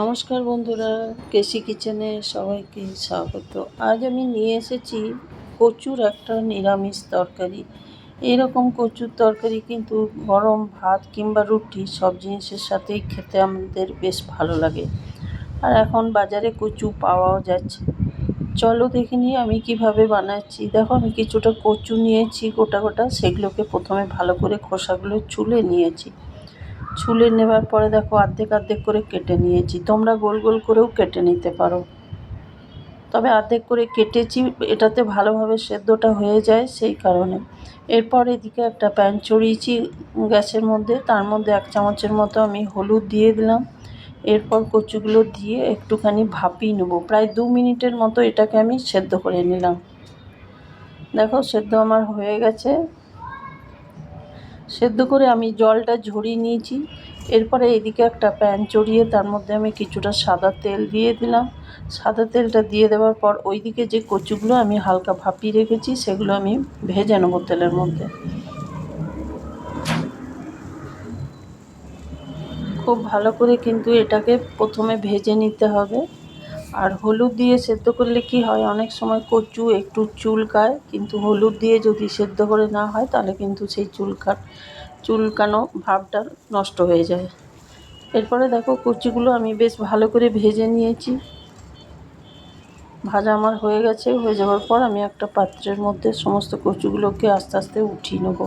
নমস্কার বন্ধুরা, কেসি কিচেনে সবাইকে স্বাগত। আজ আমি নিয়ে এসেছি কচুর একটা নিরামিষ তরকারি। এরকম কচুর তরকারি কিন্তু গরম ভাত কিংবা রুটি সব জিনিসের সাথেই খেতে আমাদের বেশ ভালো লাগে। আর এখন বাজারে কচু পাওয়াও যাচ্ছে। চলো দেখে নিই আমি কিভাবে বানাচ্ছি। দেখো, আমি কিছুটা কচু নিয়েছি গোটা গোটা, সেগুলোকে প্রথমে ভালো করে খোসাগুলো ছুলে নিয়েছি। ছুলে নেবার পরে দেখো অর্ধেক অর্ধেক করে কেটে নিয়েছি। তোমরা গোল গোল করেও কেটে নিতে পারো, তবে অর্ধেক করে কেটেছি, এটাতে ভালোভাবে সেদ্ধটা হয়ে যায় সেই কারণে। এরপর এদিকে একটা প্যান চড়িয়েছি গ্যাসের মধ্যে, তার মধ্যে 1 চামচের মতো আমি হলুদ দিয়ে দিলাম। এরপর কচুগুলো দিয়ে একটুখানি ভাপিয়ে নেব, প্রায় 2 মিনিটের মতো এটাকে আমি সেদ্ধ করে নিলাম। দেখো সেদ্ধ আমার হয়ে গেছে। সেদ্ধ করে আমি জলটা ঝরিয়ে নিয়েছি। এরপরে এদিকে একটা প্যান চড়িয়ে তার মধ্যে আমি কিছুটা সাদা তেল দিয়ে দিলাম। সাদা তেলটা দিয়ে দেওয়ার পর ওইদিকে যে কচুগুলো আমি হালকা ভাপিয়ে রেখেছি সেগুলো আমি ভেজে নেব তেলের মধ্যে। খুব ভালো করে কিন্তু এটাকে প্রথমে ভেজে নিতে হবে। আর হলুদ দিয়ে সেদ্ধ করলে কি হয়, অনেক সময় কচু একটু চুলকায়, কিন্তু হলুদ দিয়ে যদি সেদ্ধ করে না হয় তাহলে কিন্তু সেই চুলকানো ভাবটা নষ্ট হয়ে যায়। এরপরে দেখো কচুগুলো আমি বেশ ভালো করে ভেজে নিয়েছি। ভাজা আমার হয়ে গেছে। হয়ে যাওয়ার পর আমি একটা পাত্রের মধ্যে সমস্ত কচুগুলোকে আস্তে আস্তে উঠিয়ে নেব।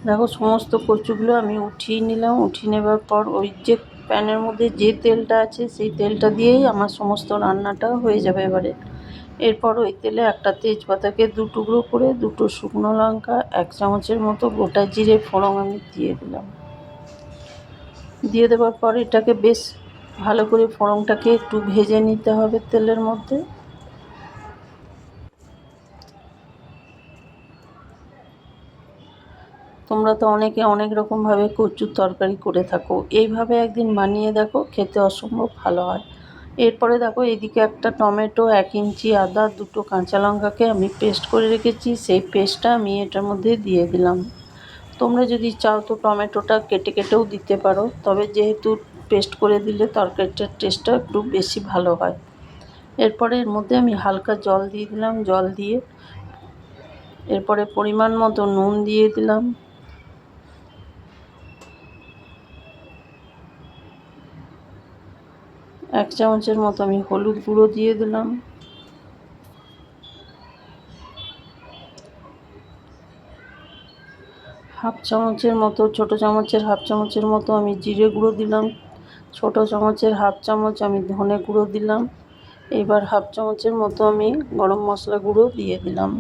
দেখো সমস্ত কচুগুলো আমি উঠিয়ে নিলাম। উঠিয়ে নেবার পর ওই যে প্যানের মধ্যে যে তেলটা আছে সেই তেলটা দিয়েই আমার সমস্ত রান্নাটা হয়ে যাবে এবারে। এরপর ওই তেলে একটা তেজপাতাকে 2 টুকরো করে, 2টো শুকনো লঙ্কা, 1 চামচের মতো গোটা জিরে ফোড়ন আমি দিয়ে দিলাম। দিয়ে দেওয়ার পর এটাকে বেশ ভালো করে ফোড়নটাকে একটু ভেজে নিতে হবে তেলের মধ্যে। তোমরা তো অনেকে অনেক রকমভাবে কচুর তরকারি করে থাকো, এইভাবে একদিন বানিয়ে দেখো, খেতে অসম্ভব ভালো হয়। এরপরে দেখো এদিকে একটা টমেটো, 1 ইঞ্চি আদা, 2টো কাঁচা লঙ্কাকে আমি পেস্ট করে রেখেছি, সেই পেস্টটা আমি এটার মধ্যে দিয়ে দিলাম। তোমরা যদি চাও তো টমেটোটা কেটে কেটেও দিতে পারো, তবে যেহেতু পেস্ট করে দিলে তরকারিটার টেস্টটা একটু বেশি ভালো হয়। এরপরে এর মধ্যে আমি হালকা জল দিয়ে দিলাম। জল দিয়ে এরপরে পরিমাণ মতো নুন দিয়ে দিলাম। এক চামচের মতো আমি হলুদ গুঁড়ো দিয়ে দিলাম। হাফ চামচের মতো, ছোটো চামচের হাফ চামচের মতো আমি জিরে গুঁড়ো দিলাম। ছোটো চামচের হাফ চামচ আমি ধনে গুঁড়ো দিলাম। এবার হাফ চামচের মতো আমি গরম মশলা গুঁড়ো দিয়ে দিলাম।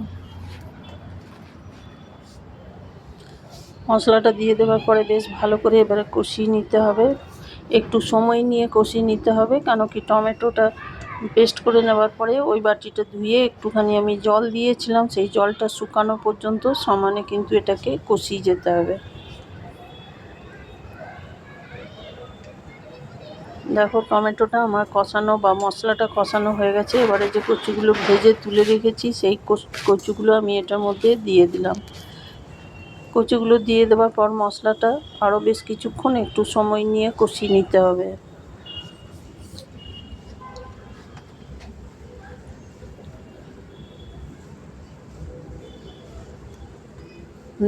মশলাটা দিয়ে দেওয়ার পরে বেশ ভালো করে এবারে কষিয়ে নিতে হবে। একটু সময় নিয়ে কষিয়ে নিতে হবে, কেন কি টমেটোটা পেস্ট করে নেওয়ার পরে ওই বাটিটা ধুয়ে একটুখানি আমি জল দিয়েছিলাম, সেই জলটা শুকানো পর্যন্ত সমানে কিন্তু এটাকে কষিয়ে যেতে হবে। দেখো টমেটোটা আমার কষানো বা মশলাটা কষানো হয়ে গেছে। এবারে যে কচুগুলো ভেজে তুলে রেখেছি সেই কচুগুলো আমি এটার মধ্যে দিয়ে দিলাম। কচুগুলো দিয়ে দেওয়ার পর মশলাটা আরও বেশ কিছুক্ষণ একটু সময় নিয়ে কষিয়ে নিতে হবে।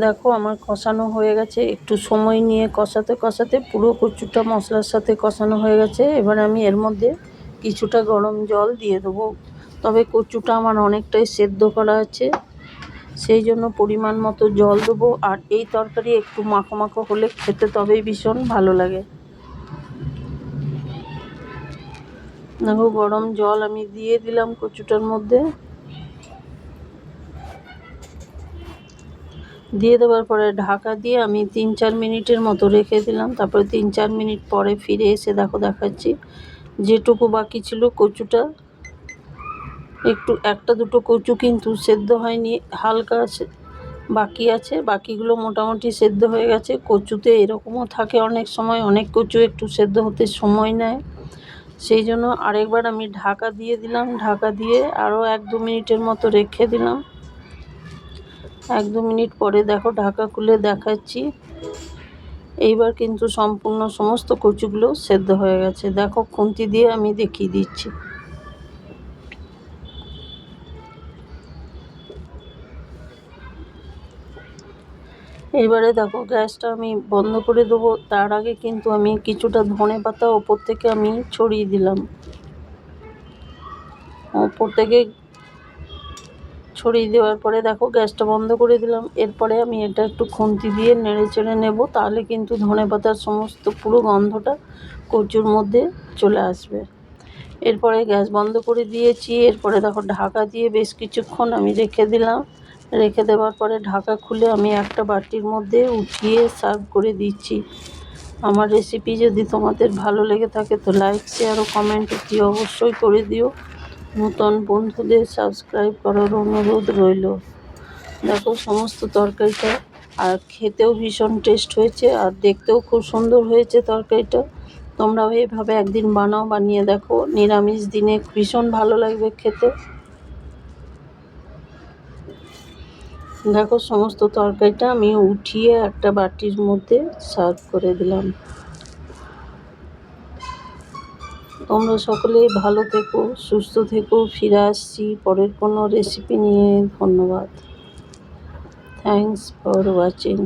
দেখো আমার কষানো হয়ে গেছে। একটু সময় নিয়ে কষাতে কষাতে পুরো কচুটা মশলার সাথে কষানো হয়ে গেছে। এবার আমি এর মধ্যে কিছুটা গরম জল দিয়ে দেবো। তবে কচুটা আমার অনেকটাই সেদ্ধ করা আছে, সেই জন্য পরিমাণ মতো জল দেবো। আর এই তরকারি একটু মাখো মাখো হলে খেতে তবেই ভীষণ ভালো লাগে। দেখো গরম জল আমি দিয়ে দিলাম কচুটার মধ্যে। দিয়ে দেওয়ার পরে ঢাকা দিয়ে আমি 3-4 মিনিটের মতো রেখে দিলাম। তারপরে 3-4 মিনিট পরে ফিরে এসে দেখো দেখাচ্ছি যেটুকু বাকি ছিল কচুটা, একটু 1-2টো কচু কিন্তু সেদ্ধ হয়নি, হালকা বাকি আছে। বাকিগুলো মোটামুটি সেদ্ধ হয়ে গেছে। কচুতে এরকমও থাকে অনেক সময়, অনেক কচু একটু সেদ্ধ হতে সময় নেয়, সেই জন্য আরেকবার আমি ঢাকা দিয়ে দিলাম। ঢাকা দিয়ে আরও 1-2 মিনিটের মতো রেখে দিলাম। 1-2 মিনিট পরে দেখো ঢাকা খুলে দেখাচ্ছি। এইবার কিন্তু সম্পূর্ণ সমস্ত কচুগুলো সেদ্ধ হয়ে গেছে। দেখো খুন্তি দিয়ে আমি দেখিয়ে দিচ্ছি। এবারে দেখো গ্যাসটা আমি বন্ধ করে দেবো। তার আগে কিন্তু আমি কিছুটা ধনেপাতা ওপর থেকে আমি ছড়িয়ে দিলাম। ওপর থেকে ছড়িয়ে দেওয়ার পরে দেখো গ্যাসটা বন্ধ করে দিলাম। এরপরে আমি এটা একটু খুন্তি দিয়ে নেড়ে চেড়ে নেব, তাহলে কিন্তু ধনেপাতার সমস্ত পুরো গন্ধটা কচুর মধ্যে চলে আসবে। এরপরে গ্যাস বন্ধ করে দিয়েছি। এরপরে দেখো ঢাকা দিয়ে বেশ কিছুক্ষণ আমি রেখে দিলাম। রেখে দেওয়ার পরে ঢাকা খুলে আমি একটা বাটির মধ্যে উঠিয়ে সার্ভ করে দিচ্ছি। আমার রেসিপি যদি তোমাদের ভালো লেগে থাকে তো লাইক, শেয়ার ও কমেন্ট অতি অবশ্যই করে দিও। নতুন বন্ধুদের সাবস্ক্রাইব করার অনুরোধ রইল। দেখো সমস্ত তরকারিটা, আর খেতেও ভীষণ টেস্ট হয়েছে, আর দেখতেও খুব সুন্দর হয়েছে তরকারিটা। তোমরাও এভাবে একদিন বানাও, বানিয়ে দেখো, নিরামিষ দিনে ভীষণ ভালো লাগবে খেতে। দেখো সমস্ত তরকারিটা আমি উঠিয়ে একটা বাটির মধ্যে সার্ভ করে দিলাম। তোমরা সকলেই ভালো থেকো, সুস্থ থেকো। ফিরে আসছি পরের কোনো রেসিপি নিয়ে। ধন্যবাদ। Thanks for watching.